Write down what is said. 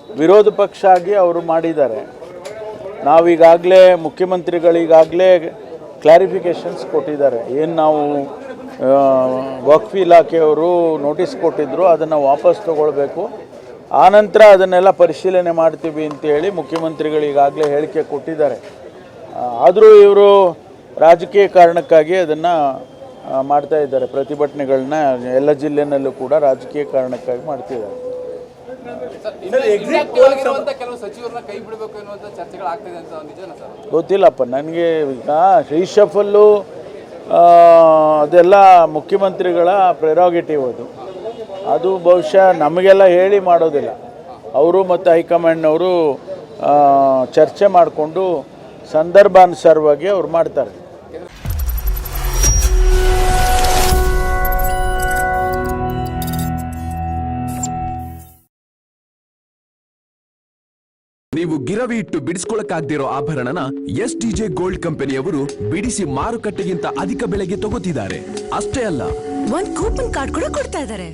ವಿರೋಧ ಪಕ್ಷ ಆಗಿ ಅವರು ಮಾಡಿದ್ದಾರೆ. ನಾವೀಗಾಗಲೇ ಮುಖ್ಯಮಂತ್ರಿಗಳಿಗಾಗಲೇ ಕ್ಲಾರಿಫಿಕೇಷನ್ಸ್ ಕೊಟ್ಟಿದ್ದಾರೆ. ಏನು ನಾವು ವಕ್ಫ್ ಇಲಾಖೆಯವರು ನೋಟಿಸ್ ಕೊಟ್ಟಿದ್ದರು, ಅದನ್ನು ವಾಪಸ್ ತಗೊಳ್ಬೇಕು, ಆನಂತರ ಅದನ್ನೆಲ್ಲ ಪರಿಶೀಲನೆ ಮಾಡ್ತೀವಿ ಅಂತೇಳಿ ಮುಖ್ಯಮಂತ್ರಿಗಳಿಗಾಗಲೇ ಹೇಳಿಕೆ ಕೊಟ್ಟಿದ್ದಾರೆ. ಆದರೂ ಇವರು ರಾಜಕೀಯ ಕಾರಣಕ್ಕಾಗಿ ಅದನ್ನು ಮಾಡ್ತಾ ಇದ್ದಾರೆ. ಪ್ರತಿಭಟನೆಗಳನ್ನ ಎಲ್ಲ ಜಿಲ್ಲೆನಲ್ಲೂ ಕೂಡ ರಾಜಕೀಯ ಕಾರಣಕ್ಕಾಗಿ ಮಾಡ್ತಿದ್ದಾರೆ. ಗೊತ್ತಿಲ್ಲಪ್ಪ ನನಗೆ. ಈಗ ರೀಶಫಲ್ಲು ಅದೆಲ್ಲ ಮುಖ್ಯಮಂತ್ರಿಗಳ ಪ್ರೆರಾಗೇಟಿವ್. ಅದು ಬಹುಶಃ ನಮಗೆಲ್ಲ ಹೇಳಿ ಮಾಡೋದಿಲ್ಲ. ಅವರು ಮತ್ತು ಹೈಕಮಾಂಡ್ನವರು ಚರ್ಚೆ ಮಾಡಿಕೊಂಡು ಸಂದರ್ಭಾನುಸಾರವಾಗಿ ಅವ್ರು ಮಾಡ್ತಾರೆ. ನೀವು ಗಿರವಿ ಇಟ್ಟು ಬಿಡಿಸ್ಕೊಳಕ್ಕಾಗ್ದಿರೋ ಆಭರಣನ STJ ಗೋಲ್ಡ್ ಕಂಪನಿಯವರು ಬಿಡಿಸಿ ಮಾರುಕಟ್ಟೆಗಿಂತ ಅಧಿಕ ಬೆಲೆಗೆ ತಗೋತಿದ್ದಾರೆ. ಅಷ್ಟೇ ಅಲ್ಲ, ಒಂದು ಕೂಪನ್ ಕಾರ್ಡ್ ಕೂಡ ಕೊಡ್ತಾ ಇದ್ದಾರೆ.